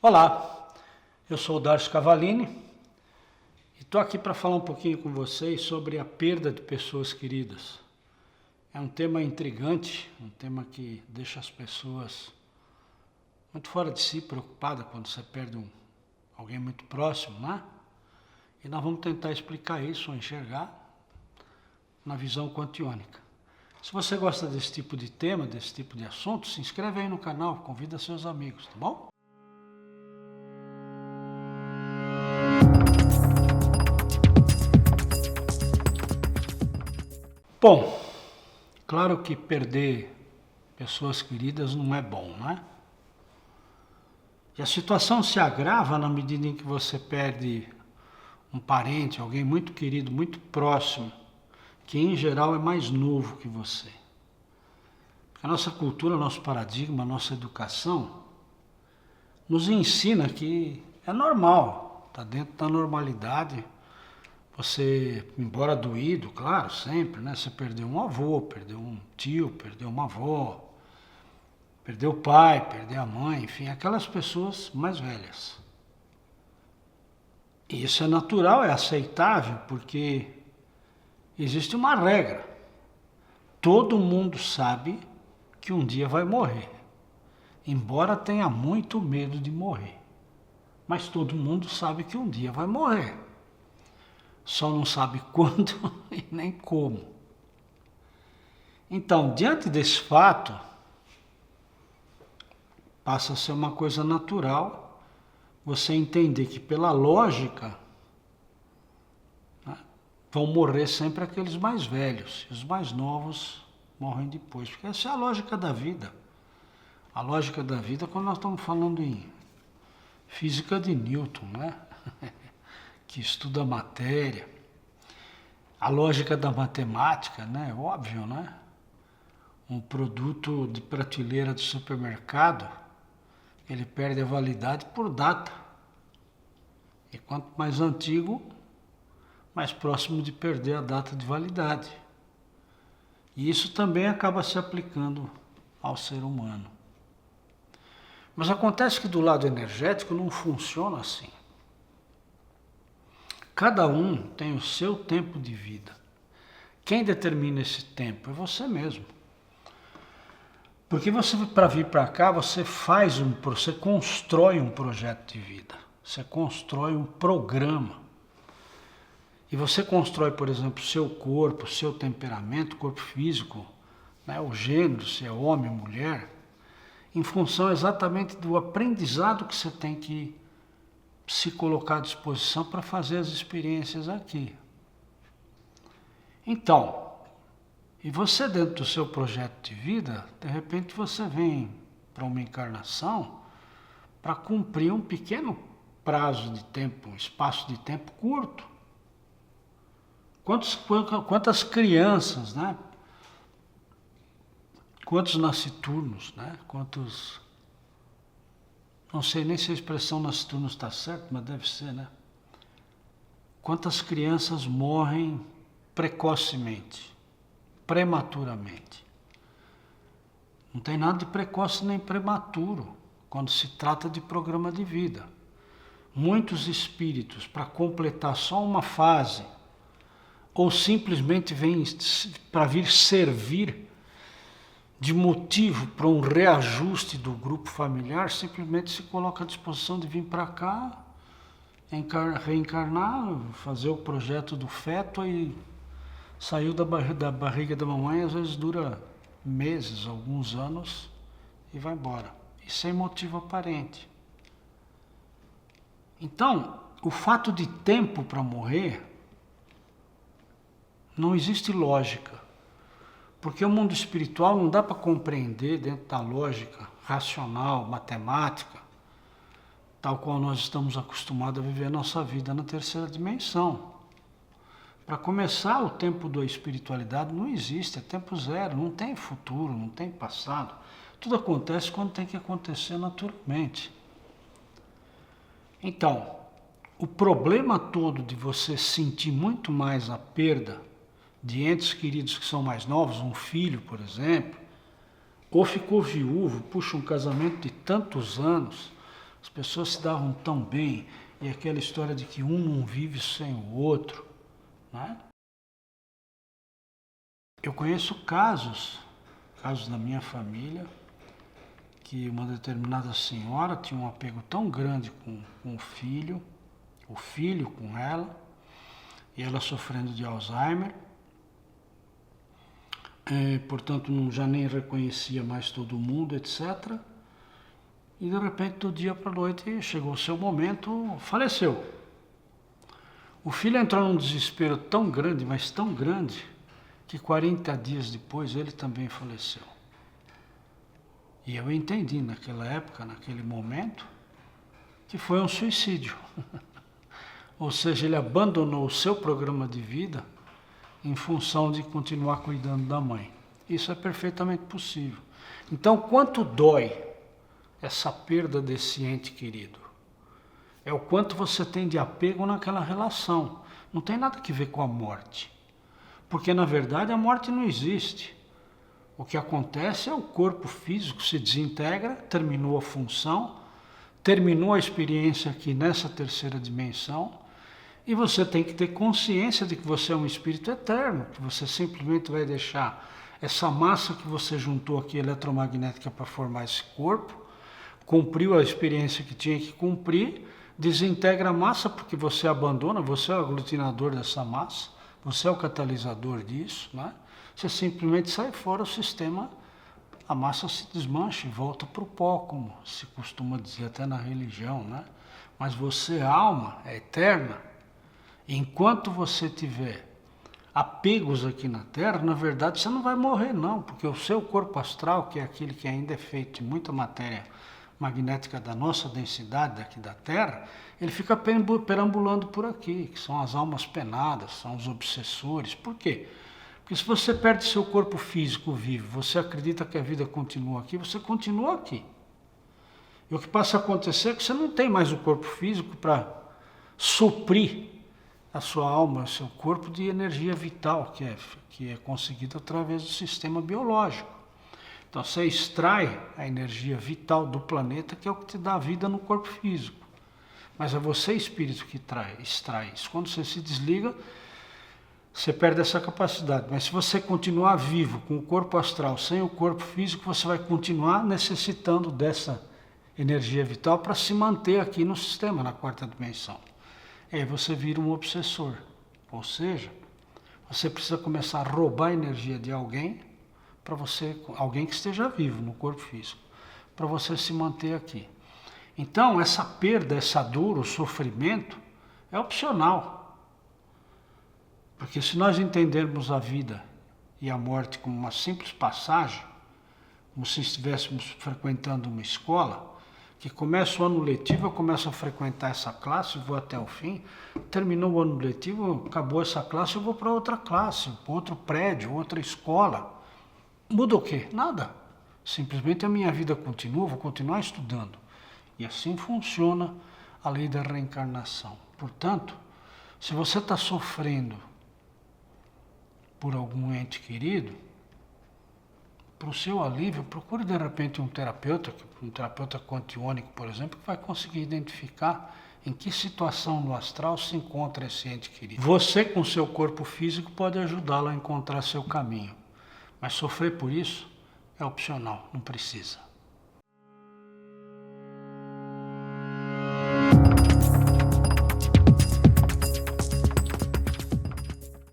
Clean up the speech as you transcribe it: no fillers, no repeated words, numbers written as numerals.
Olá, eu sou o Darcio Cavallini e estou aqui para falar um pouquinho com vocês sobre a perda de pessoas queridas. É um tema intrigante, um tema que deixa as pessoas muito fora de si, preocupadas quando você perde alguém muito próximo, né? E nós vamos tentar explicar isso ou enxergar na visão quantiônica. Se você gosta desse tipo de tema, desse tipo de assunto, se inscreve aí no canal, convida seus amigos, tá bom? Bom, claro que perder pessoas queridas não é bom, né? E a situação se agrava na medida em que você perde um parente, alguém muito querido, muito próximo, que em geral é mais novo que você. A nossa cultura, nosso paradigma, nossa educação nos ensina que é normal, está dentro da normalidade. Você, embora doído, claro, sempre, né? Você perdeu um avô, perdeu um tio, perdeu uma avó, perdeu o pai, perdeu a mãe, enfim, aquelas pessoas mais velhas. E isso é natural, é aceitável, porque existe uma regra. Todo mundo sabe que um dia vai morrer, embora tenha muito medo de morrer. Mas todo mundo sabe que um dia vai morrer. Só não sabe quando e nem como. Então, diante desse fato, passa a ser uma coisa natural você entender que, pela lógica, né, vão morrer sempre aqueles mais velhos, e os mais novos morrem depois, porque essa é a lógica da vida. A lógica da vida quando nós estamos falando em física de Newton, né? Que estuda a matéria. A lógica da matemática, né? Óbvio, né? Um produto de prateleira de supermercado, ele perde a validade por data. E quanto mais antigo, mais próximo de perder a data de validade. E isso também acaba se aplicando ao ser humano. Mas acontece que do lado energético não funciona assim. Cada um tem o seu tempo de vida. Quem determina esse tempo é você mesmo. Porque você, para vir para cá, você constrói um projeto de vida. Você constrói um programa. E você constrói, por exemplo, seu corpo, seu temperamento, corpo físico, né, o gênero, se é homem, mulher, em função exatamente do aprendizado que você tem que se colocar à disposição para fazer as experiências aqui. Então, e você dentro do seu projeto de vida, de repente você vem para uma encarnação para cumprir um pequeno prazo de tempo, um espaço de tempo curto. Quantas crianças, né? Quantos nasciturnos, né? Não sei nem se a expressão nasciturno está certa, mas deve ser, né? Quantas crianças morrem precocemente, prematuramente? Não tem nada de precoce nem prematuro quando se trata de programa de vida. Muitos espíritos, para completar só uma fase, ou simplesmente vêm para vir servir de motivo para um reajuste do grupo familiar, simplesmente se coloca à disposição de vir para cá, reencarnar, fazer o projeto do feto e saiu da barriga da mamãe, às vezes dura meses, alguns anos e vai embora. E sem motivo aparente. Então, o fato de tempo para morrer, não existe lógica. Porque o mundo espiritual não dá para compreender dentro da lógica racional, matemática, tal qual nós estamos acostumados a viver a nossa vida na terceira dimensão. Para começar, o tempo da espiritualidade não existe, é tempo zero, não tem futuro, não tem passado. Tudo acontece quando tem que acontecer naturalmente. Então, o problema todo de você sentir muito mais a perda de entes queridos que são mais novos, um filho, por exemplo, ou ficou viúvo, puxa, um casamento de tantos anos, As pessoas se davam tão bem, e aquela história de que um não vive sem o outro, né? Eu conheço casos da minha família, que uma determinada senhora tinha um apego tão grande com o filho com ela, e ela sofrendo de Alzheimer, portanto já nem reconhecia mais todo mundo, etc. E de repente, do dia para a noite, chegou o seu momento, faleceu. O filho entrou num desespero tão grande, mas tão grande, que 40 dias depois ele também faleceu. E eu entendi naquela época, naquele momento, que foi um suicídio. Ou seja, ele abandonou o seu programa de vida em função de continuar cuidando da mãe. Isso é perfeitamente possível. Então, quanto dói essa perda desse ente querido? É o quanto você tem de apego naquela relação. Não tem nada a ver com a morte. Porque, na verdade, a morte não existe. O que acontece é o corpo físico se desintegra, terminou a função, terminou a experiência aqui nessa terceira dimensão, e você tem que ter consciência de que você é um espírito eterno, que você simplesmente vai deixar essa massa que você juntou aqui eletromagnética para formar esse corpo, cumpriu a experiência que tinha que cumprir, desintegra a massa porque você abandona, você é o aglutinador dessa massa, você é o catalisador disso, né? Você simplesmente sai fora do sistema, a massa se desmancha e volta para o pó, como se costuma dizer até na religião, né? Mas você, alma, é eterna. Enquanto você tiver apegos aqui na Terra, na verdade você não vai morrer não, porque o seu corpo astral, que é aquele que ainda é feito de muita matéria magnética da nossa densidade daqui da Terra, ele fica perambulando por aqui, que são as almas penadas, são os obsessores. Por quê? Porque se você perde seu corpo físico vivo, você acredita que a vida continua aqui, você continua aqui. E o que passa a acontecer é que você não tem mais o corpo físico para suprir a sua alma, o seu corpo de energia vital, que é conseguido através do sistema biológico. Então você extrai a energia vital do planeta, que é o que te dá vida no corpo físico. Mas é você, espírito, que extrai isso. Quando você se desliga, você perde essa capacidade. Mas se você continuar vivo com o corpo astral, sem o corpo físico, você vai continuar necessitando dessa energia vital para se manter aqui no sistema, na quarta dimensão. Aí você vira um obsessor. Ou seja, você precisa começar a roubar a energia de alguém, para você, alguém que esteja vivo no corpo físico, para você se manter aqui. Então, essa perda, essa dor, o sofrimento, é opcional. Porque se nós entendermos a vida e a morte como uma simples passagem, como se estivéssemos frequentando uma escola, que começa o ano letivo, eu começo a frequentar essa classe, vou até o fim, terminou o ano letivo, acabou essa classe, eu vou para outra classe, para outro prédio, outra escola. Muda o quê? Nada. Simplesmente a minha vida continua, vou continuar estudando. E assim funciona a lei da reencarnação. Portanto, se você está sofrendo por algum ente querido, para o seu alívio, procure de repente um terapeuta quantiônico, por exemplo, que vai conseguir identificar em que situação no astral se encontra esse ente querido. Você, com seu corpo físico, pode ajudá-lo a encontrar seu caminho, mas sofrer por isso é opcional, não precisa.